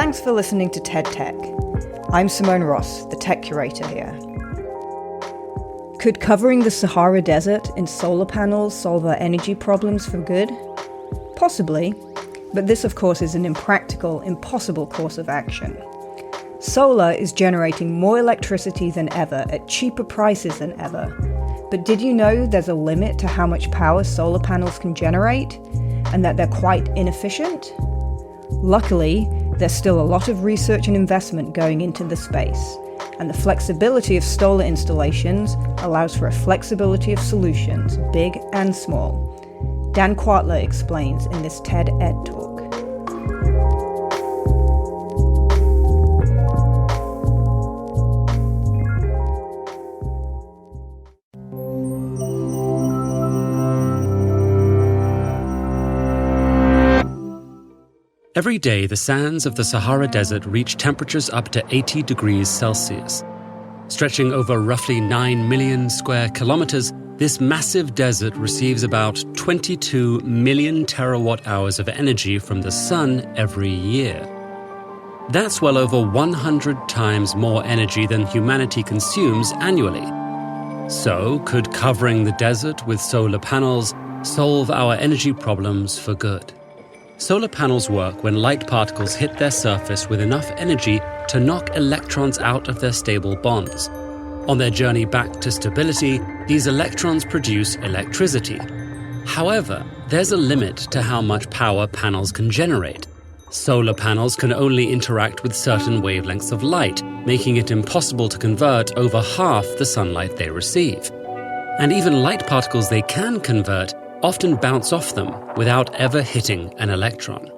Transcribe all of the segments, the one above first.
Thanks for listening to TED Tech. I'm Simone Ross, the tech curator here. Could covering the Sahara Desert in solar panels solve our energy problems for good? Possibly, but this of course is an impractical, impossible course of action. Solar is generating more electricity than ever at cheaper prices than ever. But did you know there's a limit to how much power solar panels can generate, and that they're quite inefficient? Luckily, there's still a lot of research and investment going into the space, and the flexibility of solar installations allows for a flexibility of solutions, big and small. Dan Kwartler explains in this TED Ed talk. Every day, the sands of the Sahara Desert reach temperatures up to 80 degrees Celsius. Stretching over roughly 9 million square kilometers, this massive desert receives about 22 million terawatt-hours of energy from the sun every year. That's well over 100 times more energy than humanity consumes annually. So, could covering the desert with solar panels solve our energy problems for good? Solar panels work when light particles hit their surface with enough energy to knock electrons out of their stable bonds. On their journey back to stability, these electrons produce electricity. However, there's a limit to how much power panels can generate. Solar panels can only interact with certain wavelengths of light, making it impossible to convert over half the sunlight they receive. And even light particles they can convert often bounce off them without ever hitting an electron.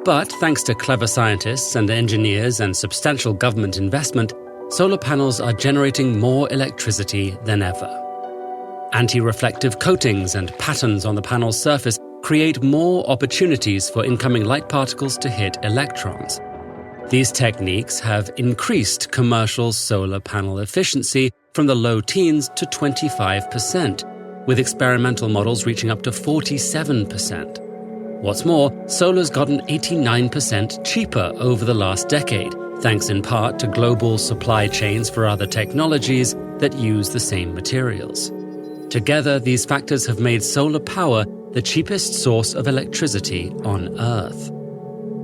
But thanks to clever scientists and engineers and substantial government investment, solar panels are generating more electricity than ever. Anti-reflective coatings and patterns on the panel's surface create more opportunities for incoming light particles to hit electrons. These techniques have increased commercial solar panel efficiency from the low teens to 25%. With experimental models reaching up to 47%. What's more, solar's gotten 89% cheaper over the last decade, thanks in part to global supply chains for other technologies that use the same materials. Together, these factors have made solar power the cheapest source of electricity on Earth.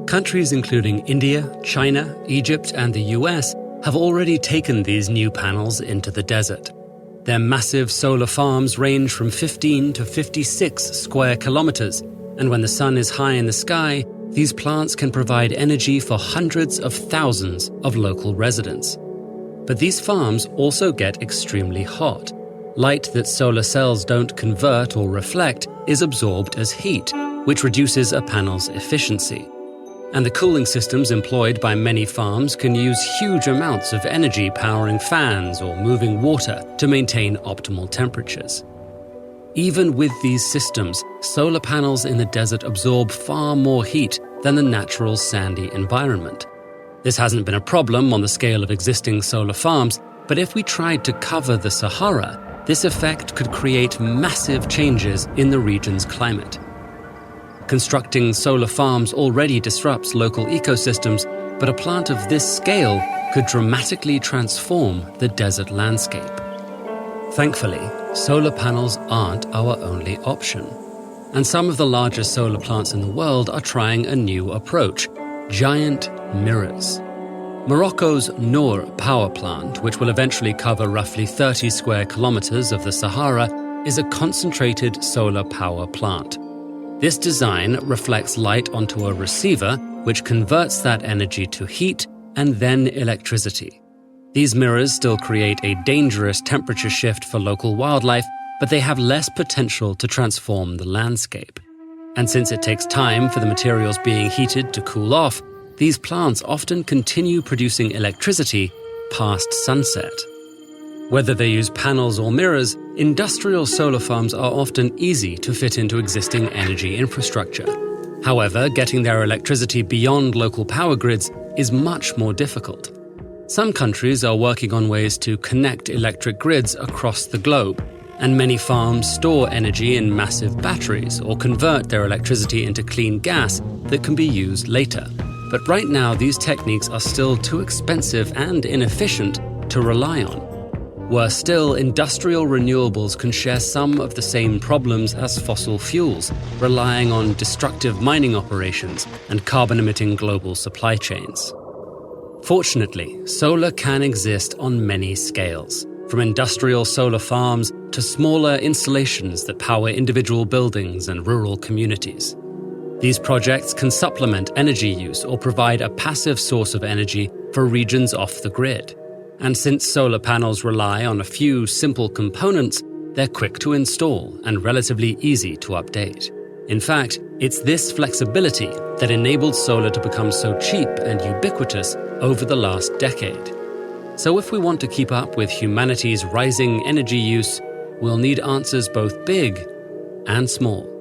Countries including India, China, Egypt, and the US have already taken these new panels into the desert. Their massive solar farms range from 15 to 56 square kilometers, and when the sun is high in the sky, these plants can provide energy for hundreds of thousands of local residents. But these farms also get extremely hot. Light that solar cells don't convert or reflect is absorbed as heat, which reduces a panel's efficiency. And the cooling systems employed by many farms can use huge amounts of energy powering fans or moving water to maintain optimal temperatures. Even with these systems, solar panels in the desert absorb far more heat than the natural sandy environment. This hasn't been a problem on the scale of existing solar farms, but if we tried to cover the Sahara, this effect could create massive changes in the region's climate. Constructing solar farms already disrupts local ecosystems, but a plant of this scale could dramatically transform the desert landscape. Thankfully, solar panels aren't our only option. And some of the largest solar plants in the world are trying a new approach: giant mirrors. Morocco's Noor power plant, which will eventually cover roughly 30 square kilometers of the Sahara, is a concentrated solar power plant. This design reflects light onto a receiver, which converts that energy to heat and then electricity. These mirrors still create a dangerous temperature shift for local wildlife, but they have less potential to transform the landscape. And since it takes time for the materials being heated to cool off, these plants often continue producing electricity past sunset. Whether they use panels or mirrors, industrial solar farms are often easy to fit into existing energy infrastructure. However, getting their electricity beyond local power grids is much more difficult. Some countries are working on ways to connect electric grids across the globe, and many farms store energy in massive batteries or convert their electricity into clean gas that can be used later. But right now, these techniques are still too expensive and inefficient to rely on. Worse still, industrial renewables can share some of the same problems as fossil fuels, relying on destructive mining operations and carbon-emitting global supply chains. Fortunately, solar can exist on many scales, from industrial solar farms to smaller installations that power individual buildings and rural communities. These projects can supplement energy use or provide a passive source of energy for regions off the grid. And since solar panels rely on a few simple components, they're quick to install and relatively easy to update. In fact, it's this flexibility that enabled solar to become so cheap and ubiquitous over the last decade. So if we want to keep up with humanity's rising energy use, we'll need answers both big and small.